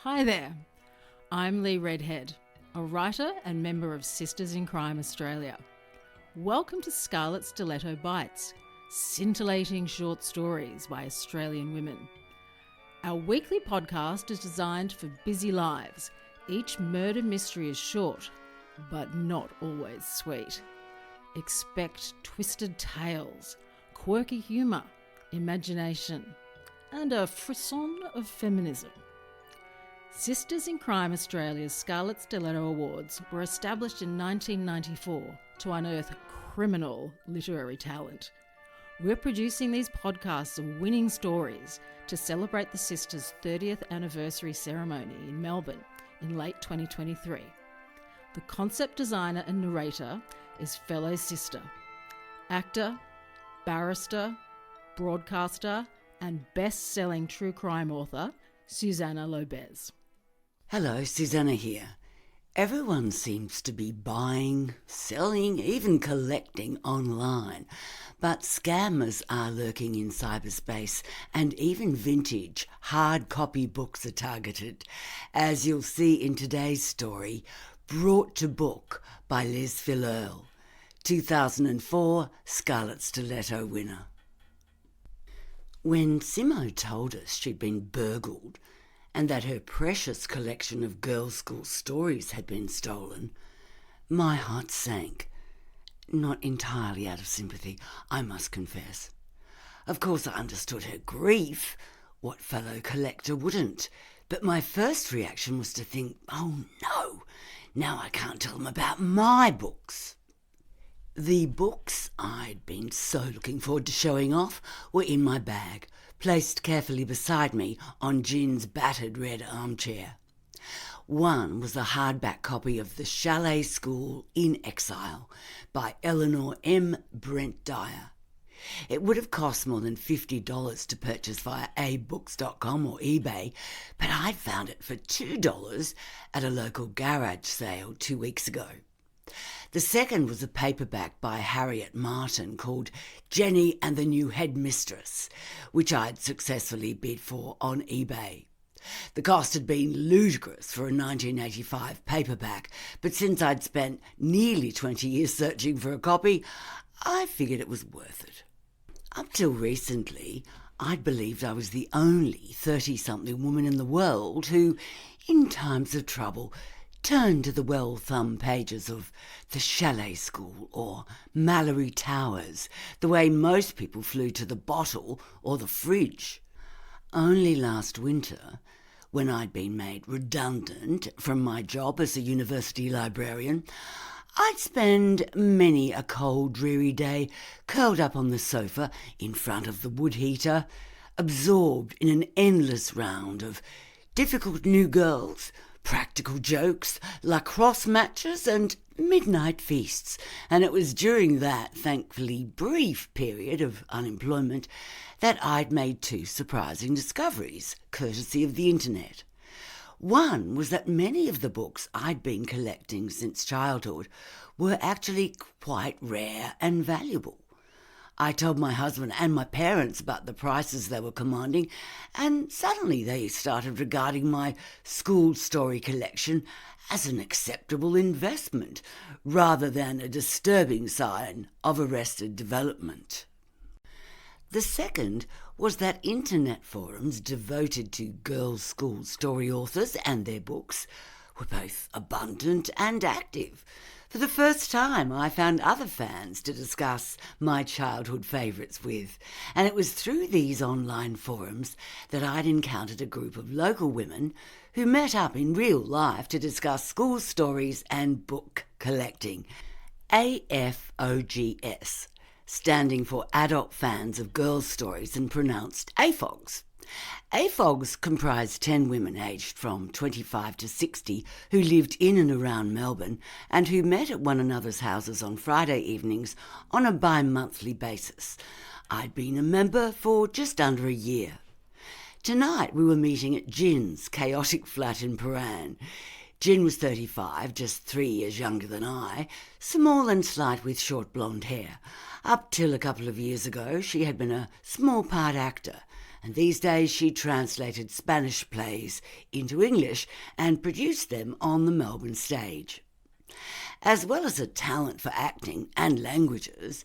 Hi there, I'm Lee Redhead, a writer and member of Sisters in Crime Australia. Welcome to Scarlet Stiletto Bites, scintillating short stories by Australian women. Our weekly podcast is designed for busy lives. Each murder mystery is short, but not always sweet. Expect twisted tales, quirky humour, imagination, and a frisson of feminism. Sisters in Crime Australia's Scarlet Stiletto Awards were established in 1994 to unearth criminal literary talent. We're producing these podcasts of winning stories to celebrate the Sisters' 30th anniversary ceremony in Melbourne in late 2023. The concept designer and narrator is fellow sister, actor, barrister, broadcaster, and best-selling true crime author, Susanna Lobez. Hello, Susanna here. Everyone seems to be buying, selling, even collecting online, but scammers are lurking in cyberspace and even vintage hard copy books are targeted, as you'll see in today's story, Brought to Book by Liz Filleul, 2004 Scarlet Stiletto winner. When Simo told us she'd been burgled and that her precious collection of girls' school stories had been stolen, my heart sank. Not entirely out of sympathy, I must confess. Of course, I understood her grief. What fellow collector wouldn't? But my first reaction was to think, oh no, now I can't tell them about my books. The books I'd been so looking forward to showing off were in my bag, placed carefully beside me on Gin's battered red armchair. One was a hardback copy of The Chalet School in Exile by Eleanor M. Brent Dyer. It would have cost more than $50 to purchase via abooks.com or eBay, but I'd found it for $2 at a local garage sale 2 weeks ago. The second was a paperback by Harriet Martin called Jenny and the New Headmistress, which I'd successfully bid for on eBay. The cost had been ludicrous for a 1985 paperback, but since I'd spent nearly 20 years searching for a copy, I figured it was worth it. Up till recently, I'd believed I was the only 30-something woman in the world who, in times of trouble, turned to the well-thumbed pages of The Chalet School or Mallory Towers, the way most people flew to the bottle or the fridge. Only last winter, when I'd been made redundant from my job as a university librarian, I'd spend many a cold, dreary day curled up on the sofa in front of the wood heater, absorbed in an endless round of difficult new girls, practical jokes, lacrosse matches and midnight feasts, and it was during that thankfully brief period of unemployment that I'd made two surprising discoveries, courtesy of the internet. One was that many of the books I'd been collecting since childhood were actually quite rare and valuable. I told my husband and my parents about the prices they were commanding, and suddenly they started regarding my school story collection as an acceptable investment rather than a disturbing sign of arrested development. The second was that internet forums devoted to girls' school story authors and their books were both abundant and active. For the first time, I found other fans to discuss my childhood favourites with, and it was through these online forums that I'd encountered a group of local women who met up in real life to discuss school stories and book collecting. AFOGS, standing for Adult Fans of Girls' Stories and pronounced AFOGS. AFOGs comprised 10 women aged from 25 to 60 who lived in and around Melbourne and who met at one another's houses on Friday evenings on a bi-monthly basis. I'd been a member for just under a year. Tonight we were meeting at Gin's chaotic flat in Paran. Gin was 35, just 3 years younger than I, small and slight with short blonde hair. Up till a couple of years ago, she had been a small part actor, and these days she translated Spanish plays into English and produced them on the Melbourne stage. As well as a talent for acting and languages,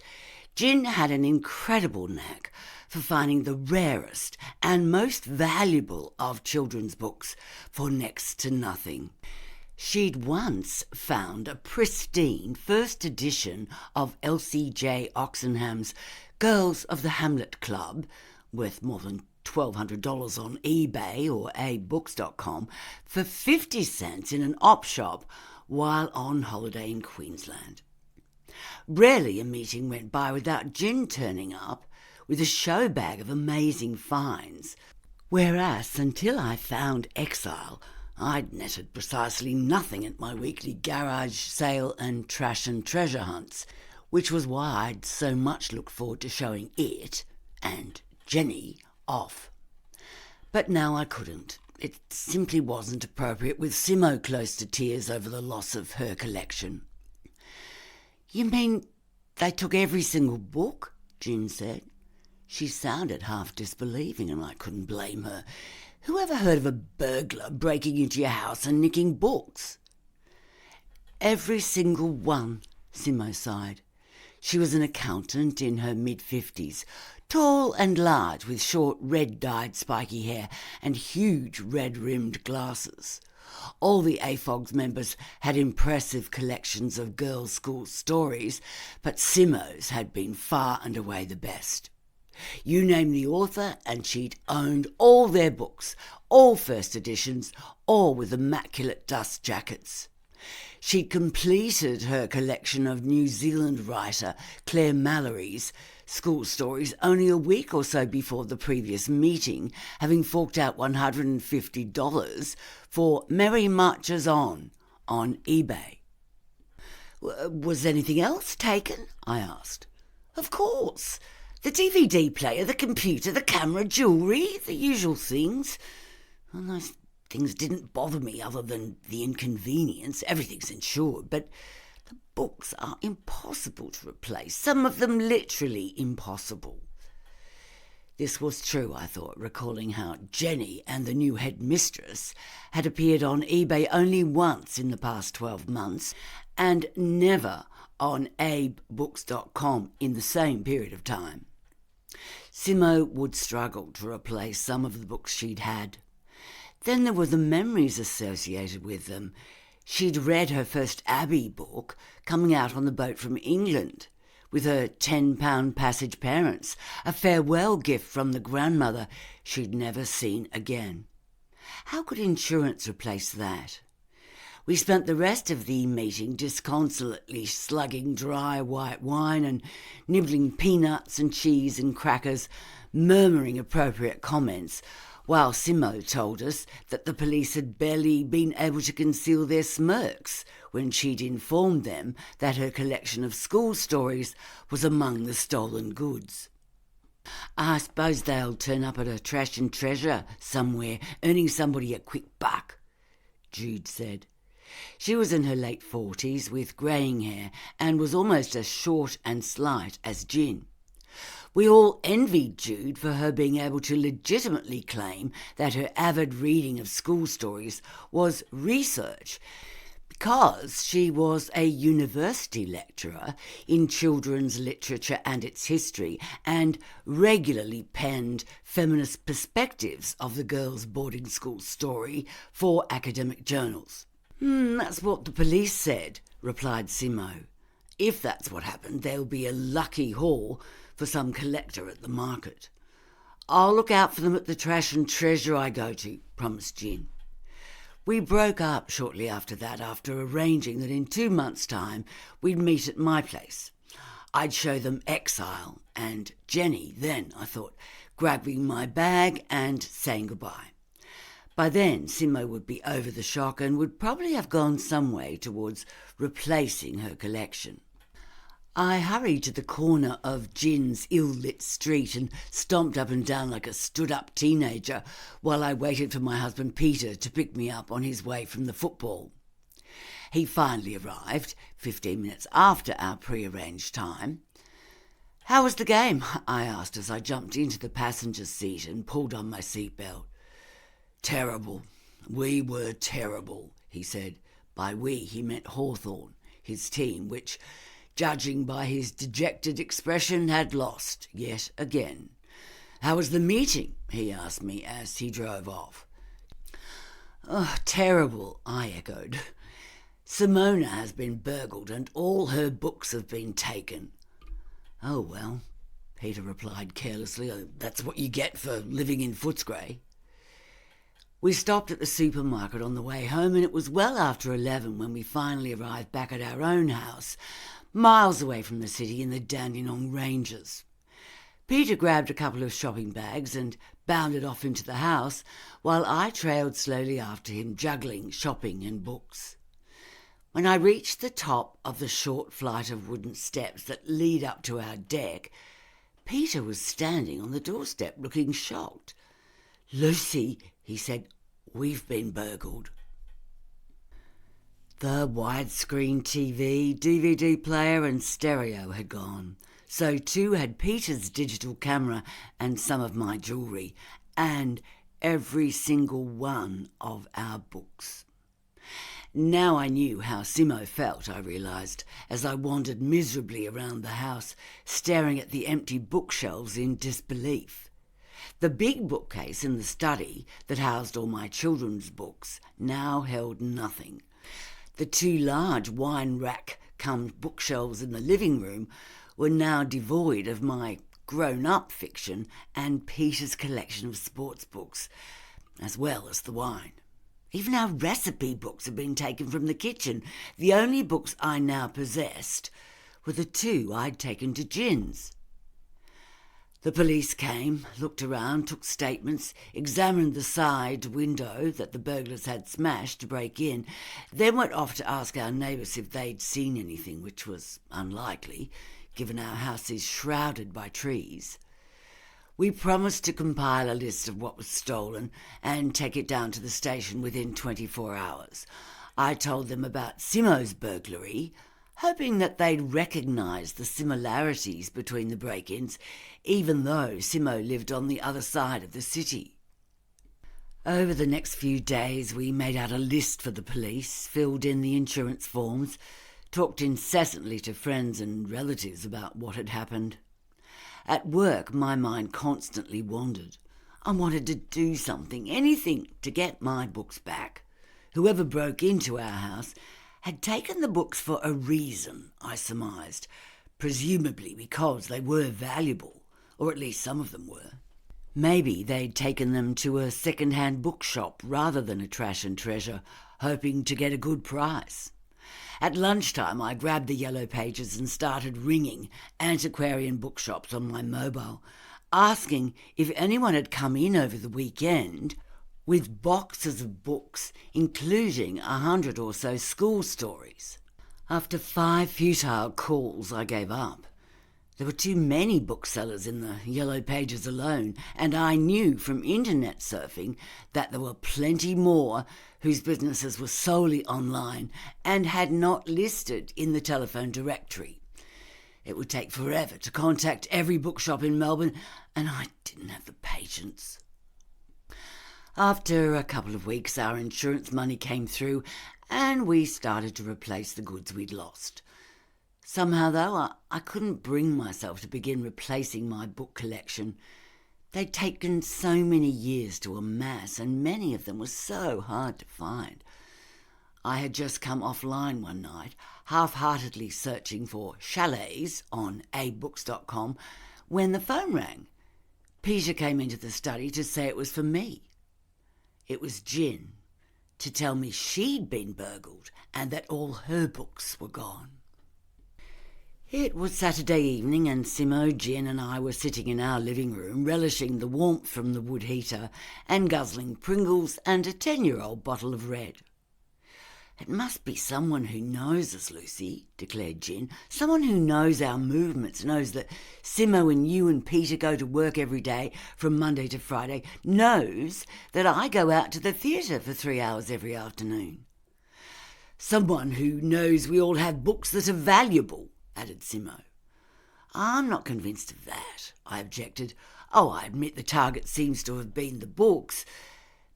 Jin had an incredible knack for finding the rarest and most valuable of children's books for next to nothing. She'd once found a pristine first edition of Elsie J. Oxenham's Girls of the Hamlet Club, worth more than $1,200 on eBay or abooks.com, for 50 cents in an op shop while on holiday in Queensland. Rarely a meeting went by without Jin turning up with a show bag of amazing finds, whereas until I found Exile, I'd netted precisely nothing at my weekly garage sale and trash and treasure hunts, which was why I'd so much looked forward to showing it and Jenny off. But now I couldn't. It simply wasn't appropriate, with Simo close to tears over the loss of her collection. "You mean they took every single book?" Jin said. She sounded half disbelieving, and I couldn't blame her. Who ever heard of a burglar breaking into your house and nicking books? "Every single one," Simo sighed. She was an accountant in her mid-50s, tall and large, with short red-dyed spiky hair and huge red-rimmed glasses. All the AFOG's members had impressive collections of girls' school stories, but Simo's had been far and away the best. You name the author and she'd owned all their books, all first editions, all with immaculate dust jackets. She'd completed her collection of New Zealand writer Claire Mallory's school stories only a week or so before the previous meeting, having forked out $150 for Merry Marches On eBay. "Was anything else taken?" I asked. "Of course. The DVD player, the computer, the camera, jewellery, the usual things. And those things didn't bother me other than the inconvenience. Everything's insured, but the books are impossible to replace, some of them literally impossible." This was true, I thought, recalling how Jenny and the new headmistress had appeared on eBay only once in the past 12 months and never on abooks.com in the same period of time. Simo would struggle to replace some of the books she'd had. Then there were the memories associated with them. She'd read her first Abbey book coming out on the boat from England with her £10 passage parents, a farewell gift from the grandmother she'd never seen again. How could insurance replace that? We spent the rest of the meeting disconsolately slugging dry white wine and nibbling peanuts and cheese and crackers, murmuring appropriate comments, while Simo told us that the police had barely been able to conceal their smirks when she'd informed them that her collection of school stories was among the stolen goods. "I suppose they'll turn up at a trash and treasure somewhere, earning somebody a quick buck," Jude said. She was in her late 40s with greying hair and was almost as short and slight as Jin. We all envied Jude for her being able to legitimately claim that her avid reading of school stories was research, because she was a university lecturer in children's literature and its history and regularly penned feminist perspectives of the girls' boarding school story for academic journals. "That's what the police said," replied Simo. "If that's what happened, there'll be a lucky haul for some collector at the market." "I'll look out for them at the trash and treasure I go to," promised Jin. We broke up shortly after that, after arranging that in 2 months' time we'd meet at my place. I'd show them Exile, and Jenny then, I thought, grabbing my bag and saying goodbye. By then, Simo would be over the shock and would probably have gone some way towards replacing her collection. I hurried to the corner of Jin's ill-lit street and stomped up and down like a stood-up teenager while I waited for my husband Peter to pick me up on his way from the football. He finally arrived, 15 minutes after our pre-arranged time. "How was the game?" I asked as I jumped into the passenger seat and pulled on my seatbelt. "Terrible. We were terrible," he said. By we, he meant Hawthorn, his team, which, judging by his dejected expression, had lost yet again. "How was the meeting?" he asked me as he drove off. "Oh, terrible," I echoed. "Simona has been burgled and all her books have been taken." "Oh, well," Peter replied carelessly, "that's what you get for living in Footscray." We stopped at the supermarket on the way home, and it was well after 11 when we finally arrived back at our own house, miles away from the city in the Dandenong Ranges. Peter grabbed a couple of shopping bags and bounded off into the house, while I trailed slowly after him, juggling shopping and books. When I reached the top of the short flight of wooden steps that lead up to our deck, Peter was standing on the doorstep looking shocked. "Lucy," he said, "we've been burgled." The widescreen TV, DVD player and stereo had gone. So too had Peter's digital camera and some of my jewellery, and every single one of our books. Now I knew how Simo felt, I realised, as I wandered miserably around the house, staring at the empty bookshelves in disbelief. The big bookcase in the study that housed all my children's books now held nothing. The two large wine rack-cum bookshelves in the living room were now devoid of my grown-up fiction and Peter's collection of sports books, as well as the wine. Even our recipe books had been taken from the kitchen. The only books I now possessed were the two I'd taken to Gin's. The police came, looked around, took statements, examined the side window that the burglars had smashed to break in, then went off to ask our neighbours if they'd seen anything, which was unlikely, given our house is shrouded by trees. We promised to compile a list of what was stolen and take it down to the station within 24 hours. I told them about Simo's burglary, hoping that they'd recognise the similarities between the break-ins, even though Simo lived on the other side of the city. Over the next few days we made out a list for the police, filled in the insurance forms, talked incessantly to friends and relatives about what had happened. At work, my mind constantly wandered. I wanted to do something, anything, to get my books back. Whoever broke into our house had taken the books for a reason, I surmised, presumably because they were valuable, or at least some of them were. Maybe they'd taken them to a second-hand bookshop rather than a trash and treasure, hoping to get a good price. At lunchtime, I grabbed the yellow pages and started ringing antiquarian bookshops on my mobile, asking if anyone had come in over the weekend with boxes of books, including 100 or so school stories. After 5 futile calls, I gave up. There were too many booksellers in the yellow pages alone, and I knew from internet surfing that there were plenty more whose businesses were solely online and had not listed in the telephone directory. It would take forever to contact every bookshop in Melbourne, and I didn't have the patience. After a couple of weeks, our insurance money came through, and we started to replace the goods we'd lost. Somehow, though, I couldn't bring myself to begin replacing my book collection. They'd taken so many years to amass, and many of them were so hard to find. I had just come offline one night, half-heartedly searching for chalets on abooks.com, when the phone rang. Peter came into the study to say it was for me. It was Gin, to tell me she'd been burgled and that all her books were gone. It was Saturday evening, and Simo, Gin and I were sitting in our living room, relishing the warmth from the wood heater and guzzling Pringles and a 10-year-old bottle of red. "It must be someone who knows us, Lucy," declared Gin. "Someone who knows our movements, knows that Simo and you and Peter go to work every day from Monday to Friday, knows that I go out to the theatre for 3 hours every afternoon. Someone who knows we all have books that are valuable," added Simo. I'm not convinced of that, I objected. Oh, I admit the target seems to have been the books,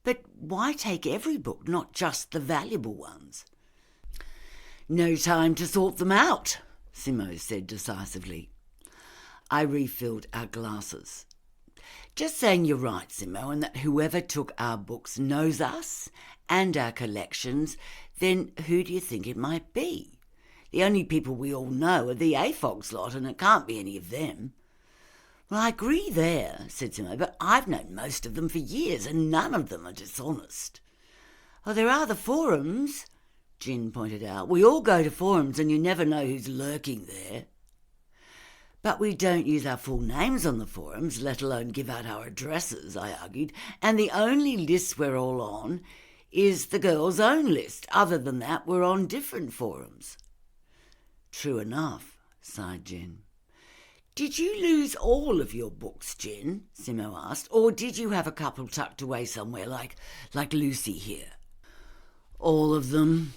but why take every book, not just the valuable ones? No time to sort them out, Simo said decisively. I refilled our glasses. Just saying you're right, Simo, and that whoever took our books knows us and our collections, then who do you think it might be? The only people we all know are the AFOG's lot, and it can't be any of them. Well, I agree there, said Simo, but I've known most of them for years, and none of them are dishonest. Oh, there are the forums, Jin pointed out. We all go to forums, and you never know who's lurking there. But we don't use our full names on the forums, let alone give out our addresses, I argued, and the only list we're all on is the girls' own list. Other than that, we're on different forums. True enough, sighed Jin. Did you lose all of your books, Jin? Simo asked, or did you have a couple tucked away somewhere like Lucy here? All of them,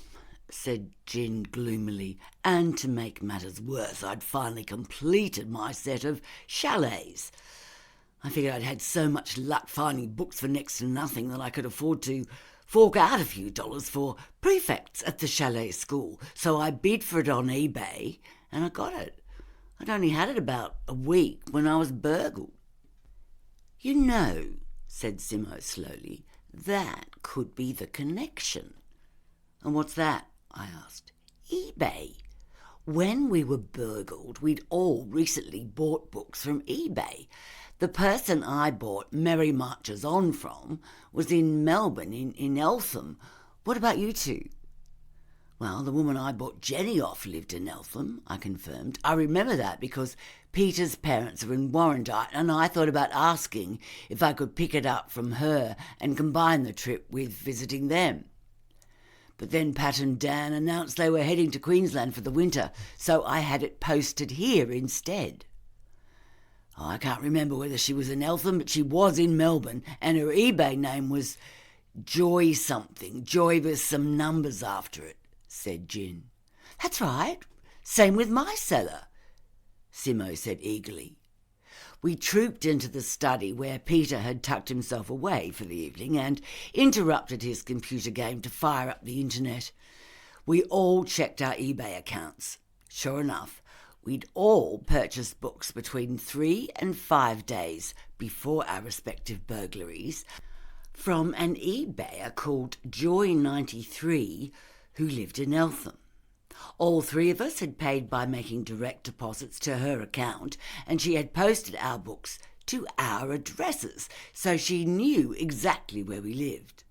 said Jin gloomily, and to make matters worse, I'd finally completed my set of chalets. I figured I'd had so much luck finding books for next to nothing that I could afford to fork out a few dollars for prefects at the Chalet School, so I bid for it on eBay, and I got it. I'd only had it about a week when I was burgled. You know, said Simo slowly, that could be the connection. And what's that? I asked. eBay. When we were burgled, we'd all recently bought books from eBay. The person I bought Merry Marches On from was in Melbourne, in Eltham. What about you two? Well, the woman I bought Jenny off lived in Eltham, I confirmed. I remember that because Peter's parents are in Warrandyte, and I thought about asking if I could pick it up from her and combine the trip with visiting them. But then Pat and Dan announced they were heading to Queensland for the winter, so I had it posted here instead. Oh, I can't remember whether she was in Eltham, but she was in Melbourne, and her eBay name was Joy something, Joy with some numbers after it, said Jin. That's right, same with my seller, Simo said eagerly. We trooped into the study where Peter had tucked himself away for the evening and interrupted his computer game to fire up the internet. We all checked our eBay accounts. Sure enough, we'd all purchased books between 3 and 5 days before our respective burglaries from an eBayer called Joy93 who lived in Eltham. All three of us had paid by making direct deposits to her account, and she had posted our books to our addresses, so she knew exactly where we lived.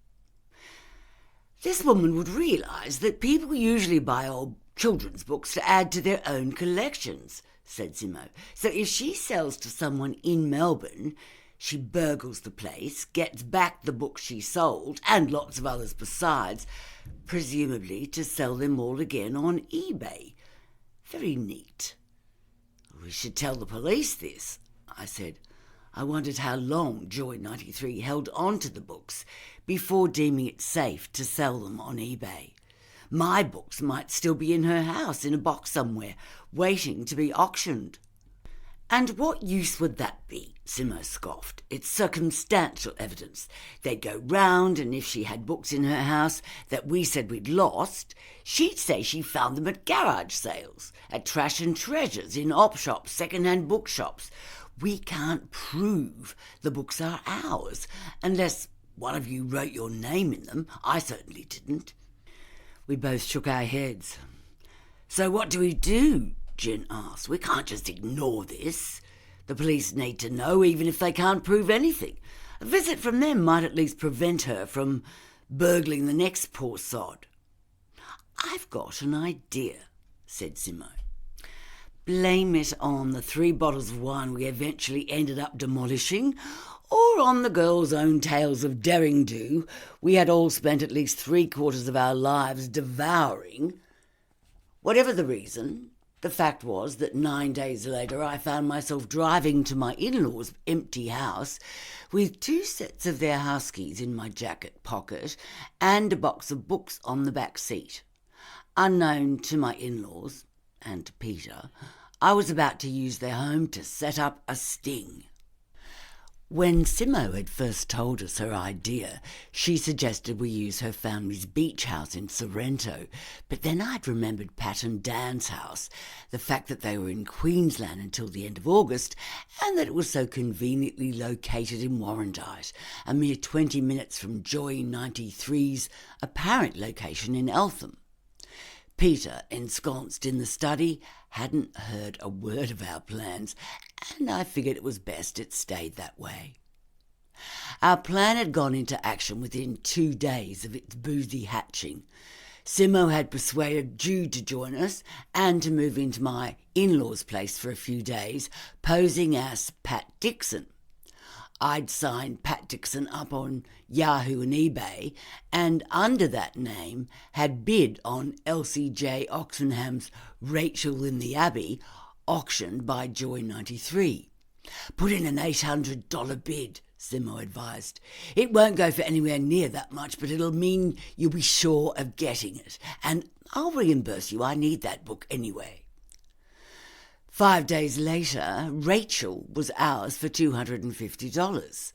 This woman would realise that people usually buy old children's books to add to their own collections, said Simo. So if she sells to someone in Melbourne, she burgles the place, gets back the books she sold, and lots of others besides, presumably to sell them all again on eBay. Very neat. We should tell the police this, I said. I wondered how long Joy93 held on to the books before deeming it safe to sell them on eBay. My books might still be in her house in a box somewhere, waiting to be auctioned. And what use would that be? Simo scoffed. It's circumstantial evidence. They'd go round, and if she had books in her house that we said we'd lost, she'd say she found them at garage sales, at trash and treasures, in op shops, second-hand bookshops. We can't prove the books are ours, unless one of you wrote your name in them. I certainly didn't. We both shook our heads. So what do we do? Jin asked. We can't just ignore this. The police need to know, even if they can't prove anything. A visit from them might at least prevent her from burgling the next poor sod. I've got an idea, said Simo. Blame it on the 3 bottles of wine we eventually ended up demolishing, or on the girls' own tales of derring-do we had all spent at least 3/4 of our lives devouring. Whatever the reason, the fact was that 9 days later I found myself driving to my in-laws' empty house with 2 sets of their house keys in my jacket pocket and a box of books on the back seat. Unknown to my in-laws, and to Peter, I was about to use their home to set up a sting. When Simo had first told us her idea, she suggested we use her family's beach house in Sorrento, but then I'd remembered Pat and Dan's house, the fact that they were in Queensland until the end of August, and that it was so conveniently located in Warrandyte, a mere 20 minutes from Joy 93's apparent location in Eltham. Peter, ensconced in the study, hadn't heard a word of our plans, and I figured it was best it stayed that way. Our plan had gone into action within 2 days of its boozy hatching. Simo had persuaded Jude to join us and to move into my in-laws' place for a few days, posing as Pat Dixon. I'd signed Pat Dixon up on Yahoo and eBay, and under that name had bid on LCJ Oxenham's Rachel in the Abbey, auctioned by Joy 93. "Put in an $800 bid," Simo advised. "It won't go for anywhere near that much, but it'll mean you'll be sure of getting it, and I'll reimburse you. I need that book anyway." 5 days later, Rachel was ours for $250.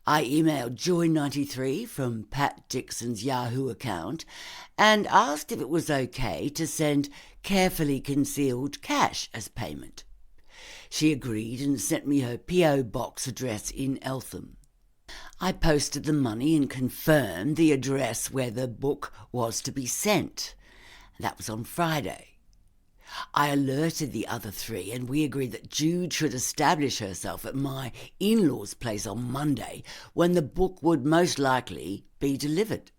I emailed Joy93 from Pat Dixon's Yahoo account and asked if it was okay to send carefully concealed cash as payment. She agreed and sent me her P.O. box address in Eltham. I posted the money and confirmed the address where the book was to be sent. That was on Friday. I alerted the other three, and we agreed that Jude should establish herself at my in-laws' place on Monday, when the book would most likely be delivered.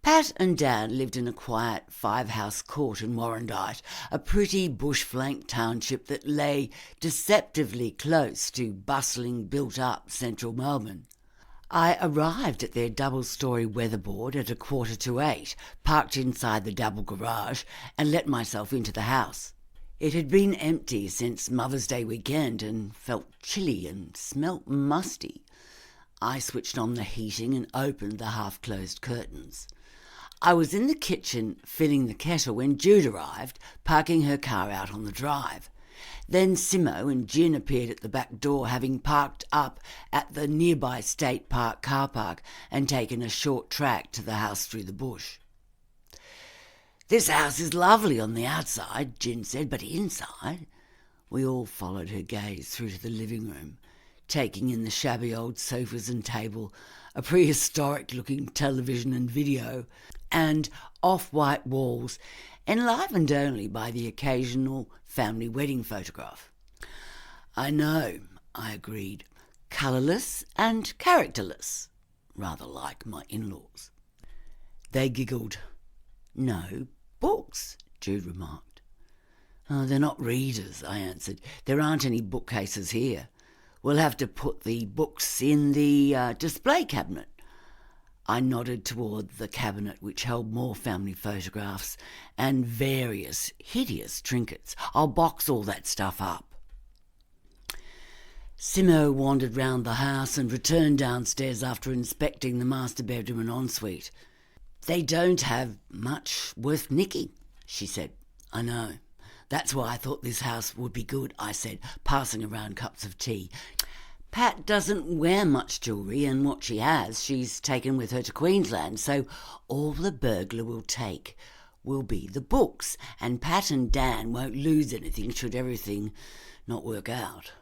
Pat and Dan lived in a quiet 5-house court in Warrandyte, a pretty bush-flanked township that lay deceptively close to bustling, built-up central Melbourne. I arrived at their double-storey weatherboard at 7:45, parked inside the double garage, and let myself into the house. It had been empty since Mother's Day weekend and felt chilly and smelt musty. I switched on the heating and opened the half-closed curtains. I was in the kitchen filling the kettle when Jude arrived, parking her car out on the drive. Then Simo and Jin appeared at the back door, having parked up at the nearby State Park car park and taken a short track to the house through the bush. "This house is lovely on the outside," Jin said, "but inside?" We all followed her gaze through to the living room, taking in the shabby old sofas and table, a prehistoric-looking television and video, and off-white walls, enlivened only by the occasional family wedding photograph. "I know," I agreed, "colourless and characterless, rather like my in-laws." They giggled. "No books," Jude remarked. "Oh, they're not readers," I answered. "There aren't any bookcases here. We'll have to put the books in the display cabinet." I nodded toward the cabinet, which held more family photographs and various hideous trinkets. "I'll box all that stuff up." Simo wandered round the house and returned downstairs after inspecting the master bedroom and ensuite. "They don't have much worth nicking," she said. "I know. That's why I thought this house would be good," I said, passing around cups of tea. "Pat doesn't wear much jewellery, and what she has she's taken with her to Queensland, so all the burglar will take will be the books, and Pat and Dan won't lose anything should everything not work out."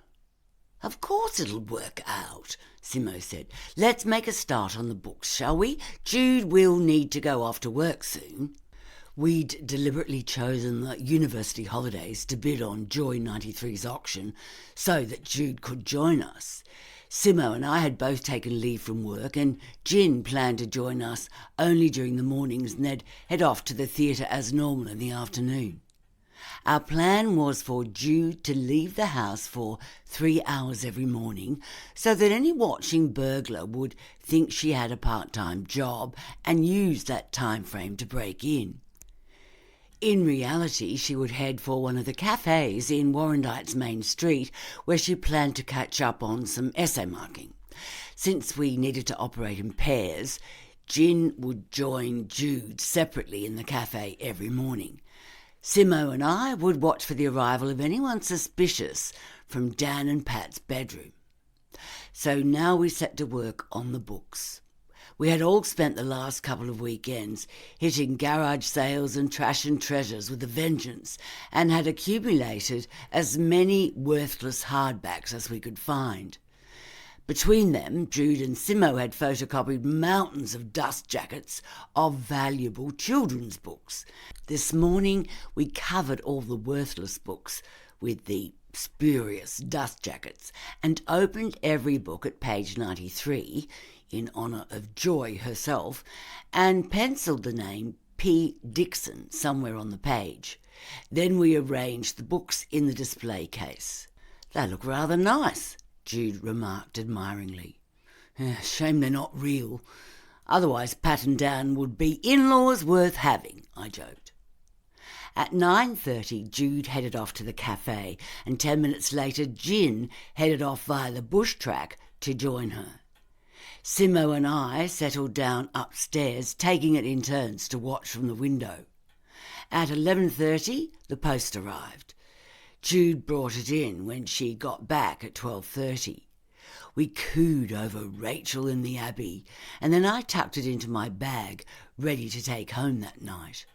"Of course it'll work out," Simo said. "Let's make a start on the books, shall we? Jude will need to go off to work soon." We'd deliberately chosen the university holidays to bid on Joy 93's auction so that Jude could join us. Simo and I had both taken leave from work, and Jin planned to join us only during the mornings and they'd head off to the theatre as normal in the afternoon. Our plan was for Jude to leave the house for 3 hours every morning so that any watching burglar would think she had a part-time job and use that time frame to break in. In reality, she would head for one of the cafes in Warrandyte's main street, where she planned to catch up on some essay marking. Since we needed to operate in pairs, Jin would join Jude separately in the cafe every morning. Simo and I would watch for the arrival of anyone suspicious from Dan and Pat's bedroom. So now we set to work on the books. We had all spent the last couple of weekends hitting garage sales and trash and treasures with a vengeance, and had accumulated as many worthless hardbacks as we could find. Between them, Jude and Simo had photocopied mountains of dust jackets of valuable children's books. This morning we covered all the worthless books with the spurious dust jackets and opened every book at page 93 in honour of Joy herself, and pencilled the name P. Dixon somewhere on the page. Then we arranged the books in the display case. "They look rather nice," Jude remarked admiringly. "Shame they're not real. Otherwise Pat and Dan would be in-laws worth having," I joked. At 9:30 Jude headed off to the cafe, and 10 minutes later Jin headed off via the bush track to join her. Simo and I settled down upstairs, taking it in turns to watch from the window. At 11:30 the post arrived. Jude brought it in when she got back at 12:30. We cooed over Rachel in the Abbey, and then I tucked it into my bag, ready to take home that night.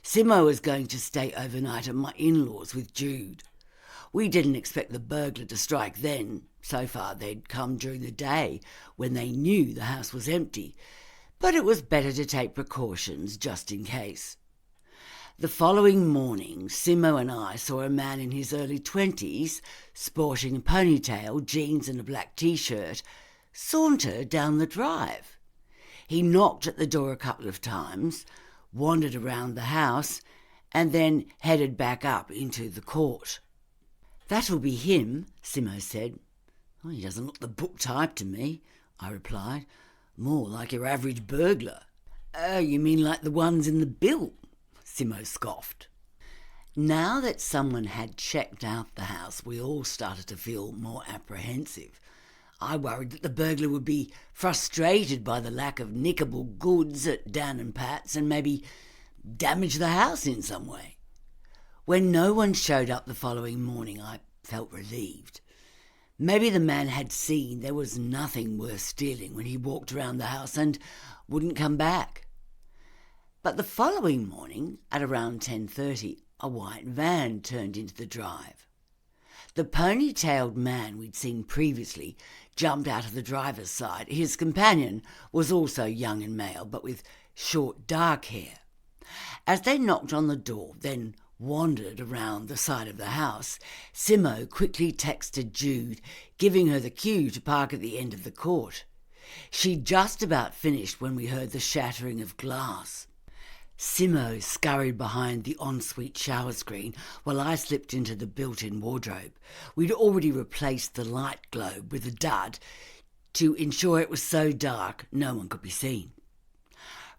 Simo was going to stay overnight at my in-laws with Jude. We didn't expect the burglar to strike then. So far they'd come during the day when they knew the house was empty, but it was better to take precautions just in case. The following morning, Simo and I saw a man in his early 20s, sporting a ponytail, jeans and a black t-shirt, saunter down the drive. He knocked at the door a couple of times, wandered around the house, and then headed back up into the court. "That'll be him," Simo said. "Oh, he doesn't look the book type to me," I replied. "More like your average burglar." "Oh, you mean like the ones in the bill?" Simo scoffed. Now that someone had checked out the house, we all started to feel more apprehensive. I worried that the burglar would be frustrated by the lack of nickable goods at Dan and Pat's and maybe damage the house in some way. When no one showed up the following morning, I felt relieved. Maybe the man had seen there was nothing worth stealing when he walked around the house and wouldn't come back. But the following morning, at around 10:30, a white van turned into the drive. The pony-tailed man we'd seen previously jumped out of the driver's side. His companion was also young and male, but with short dark hair. As they knocked on the door, then wandered around the side of the house, Simo quickly texted Jude, giving her the cue to park at the end of the court. She'd just about finished when we heard the shattering of glass. Simo scurried behind the ensuite shower screen while I slipped into the built-in wardrobe. We'd already replaced the light globe with a dud to ensure it was so dark no one could be seen.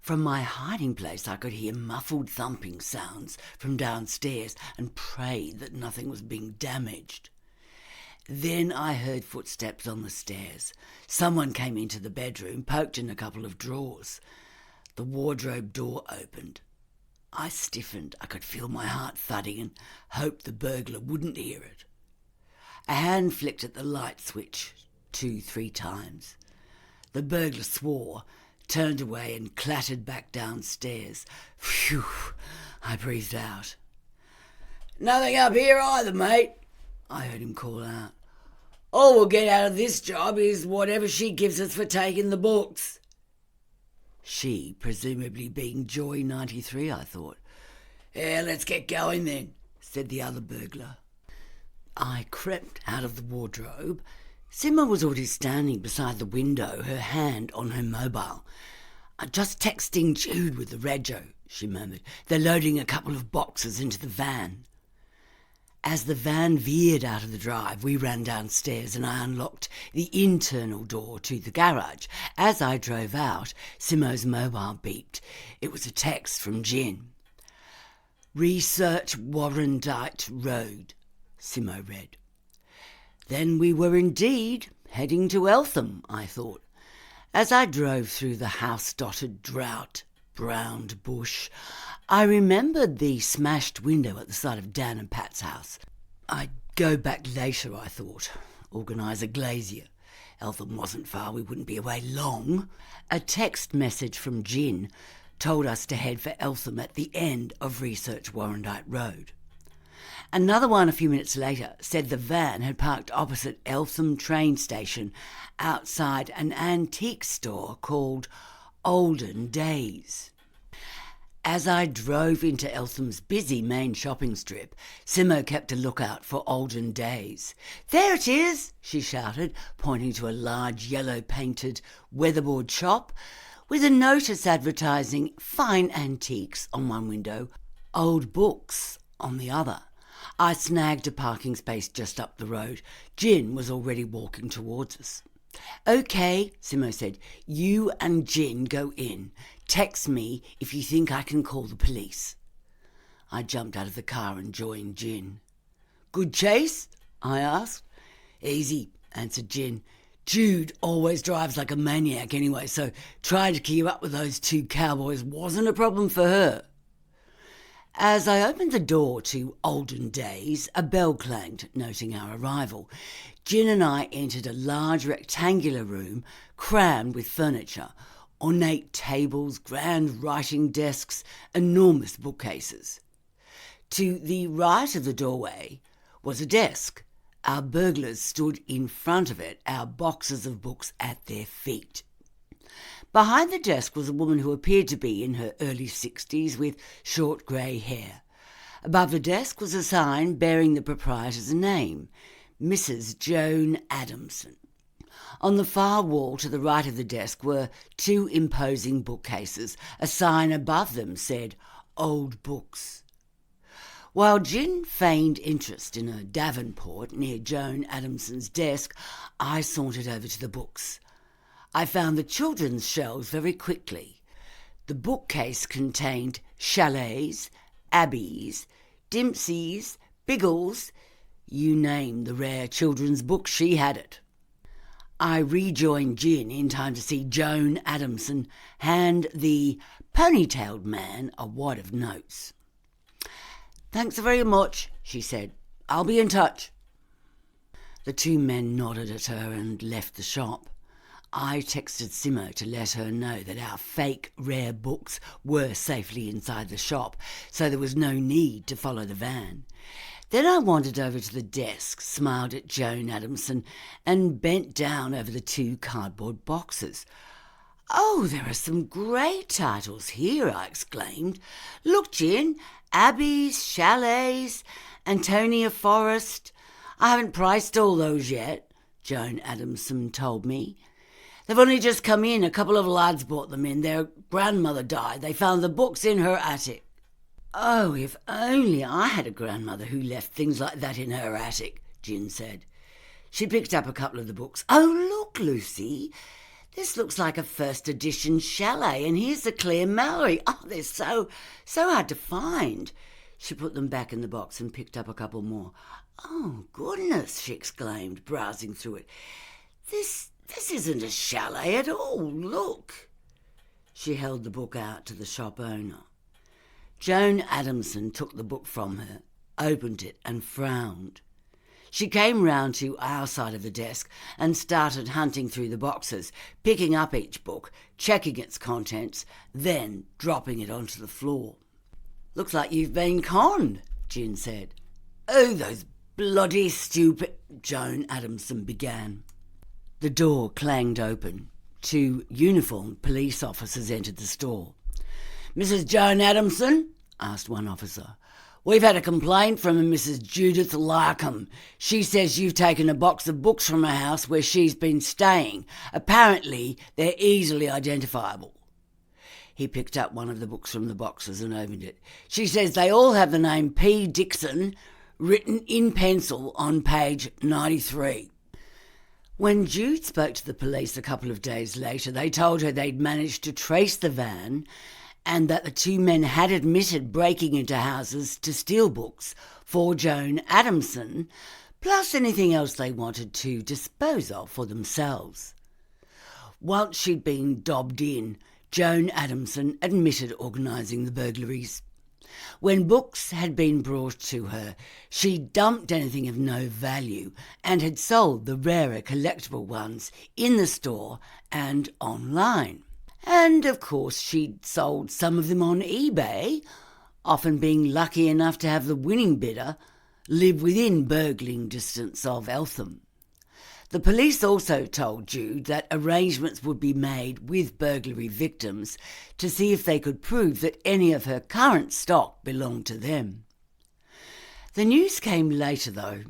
From my hiding place I could hear muffled thumping sounds from downstairs and prayed that nothing was being damaged. Then I heard footsteps on the stairs. Someone came into the bedroom, poked in a couple of drawers. The wardrobe door opened. I stiffened. I could feel my heart thudding and hoped the burglar wouldn't hear it. A hand flicked at the light switch 2-3 times. The burglar swore, turned away and clattered back downstairs. Phew, I breathed out. "Nothing up here either, mate," I heard him call out. "All we'll get out of this job is whatever she gives us for taking the books." She, presumably being Joy 93, I thought. "Yeah, let's get going then," said the other burglar. I crept out of the wardrobe. Simo was already standing beside the window, her hand on her mobile. "I'm just texting Jude with the rego," she murmured. "They're loading a couple of boxes into the van." As the van veered out of the drive, we ran downstairs and I unlocked the internal door to the garage. As I drove out, Simo's mobile beeped. It was a text from Jin. "Research Warrandyte Road," Simo read. Then we were indeed heading to Eltham, I thought. As I drove through the house-dotted drought browned bush. I remembered the smashed window at the side of Dan and Pat's house. I'd go back later, I thought, organise a glazier. Eltham wasn't far, we wouldn't be away long. A text message from Gin told us to head for Eltham at the end of Research Warrandyte Road. Another one a few minutes later said the van had parked opposite Eltham train station outside an antique store called Olden Days. As I drove into Eltham's busy main shopping strip, Simo kept a lookout for Olden Days. "There it is," she shouted, pointing to a large yellow-painted weatherboard shop with a notice advertising fine antiques on one window, old books on the other. I snagged a parking space just up the road. Gin was already walking towards us. "OK," Simo said, "you and Gin go in. Text me if you think I can call the police." I jumped out of the car and joined Gin. "Good chase?" I asked. "Easy," answered Gin. "Jude always drives like a maniac anyway, so trying to keep up with those two cowboys wasn't a problem for her." As I opened the door to Olden Days, a bell clanged, noting our arrival. Gin and I entered a large rectangular room crammed with furniture, ornate tables, grand writing desks, enormous bookcases. To the right of the doorway was a desk. Our burglars stood in front of it, our boxes of books at their feet. Behind the desk was a woman who appeared to be in her early 60s with short grey hair. Above the desk was a sign bearing the proprietor's name, Mrs. Joan Adamson. On the far wall to the right of the desk were two imposing bookcases. A sign above them said, "Old Books." While Gin feigned interest in a Davenport near Joan Adamson's desk, I sauntered over to the books. I found the children's shelves very quickly. The bookcase contained Chalets, Abbeys, Dimpseys, Biggles. You name the rare children's book, she had it. I rejoined Gin in time to see Joan Adamson hand the ponytailed man a wad of notes. "Thanks very much," she said. "I'll be in touch." The two men nodded at her and left the shop. I texted Simo to let her know that our fake rare books were safely inside the shop, so there was no need to follow the van. Then I wandered over to the desk, smiled at Joan Adamson, and bent down over the two cardboard boxes. "Oh, there are some great titles here," I exclaimed. "Look, Gin, Abbeys, Chalets, Antonia Forest. I haven't priced all those yet," Joan Adamson told me. "They've only just come in. A couple of lads brought them in. Their grandmother died. They found the books in her attic." "Oh, if only I had a grandmother who left things like that in her attic," Gin said. She picked up a couple of the books. "Oh, look, Lucy. This looks like a first edition Chalet, and here's the Claire Mallory. Oh, they're so hard to find." She put them back in the box and picked up a couple more. "Oh, goodness," she exclaimed, browsing through it. This isn't a chalet at all, look." She held the book out to the shop owner. Joan Adamson took the book from her, opened it and frowned. She came round to our side of the desk and started hunting through the boxes, picking up each book, checking its contents, then dropping it onto the floor. "Looks like you've been conned," Gin said. "Oh, those bloody stupid..." Joan Adamson began. The door clanged open. Two uniformed police officers entered the store. "Mrs. Joan Adamson?" asked one officer. "We've had a complaint from a Mrs. Judith Larkham. She says you've taken a box of books from her house where she's been staying. Apparently, they're easily identifiable." He picked up one of the books from the boxes and opened it. "She says they all have the name P. Dixon written in pencil on page 93. When Jude spoke to the police a couple of days later, they told her they'd managed to trace the van and that the two men had admitted breaking into houses to steal books for Joan Adamson, plus anything else they wanted to dispose of for themselves. Once she'd been dobbed in, Joan Adamson admitted organising the burglaries. When books had been brought to her, she dumped anything of no value and had sold the rarer collectible ones in the store and online. And of course she'd sold some of them on eBay, often being lucky enough to have the winning bidder live within burgling distance of Eltham. The police also told Jude that arrangements would be made with burglary victims to see if they could prove that any of her current stock belonged to them. The news came later, though.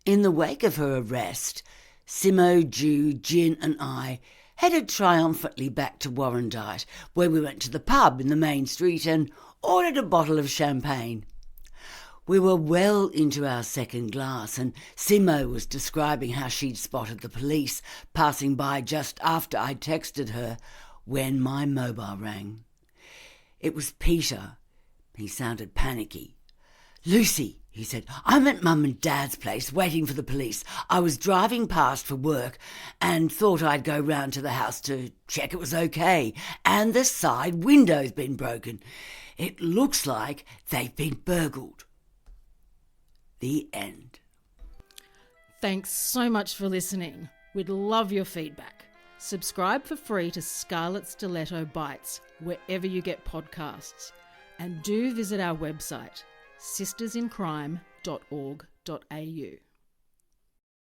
In the wake of her arrest, Simo, Jude, Jin and I headed triumphantly back to Warrandyte, where we went to the pub in the main street and ordered a bottle of champagne. We were well into our second glass, and Simo was describing how she'd spotted the police passing by just after I texted her when my mobile rang. It was Peter. He sounded panicky. "Lucy," he said, "I'm at Mum and Dad's place waiting for the police. I was driving past for work and thought I'd go round to the house to check it was okay, and the side window's been broken. It looks like they've been burgled." The end. Thanks so much for listening. We'd love your feedback. Subscribe for free to Scarlet Stiletto Bites wherever you get podcasts. And do visit our website, sistersincrime.org.au.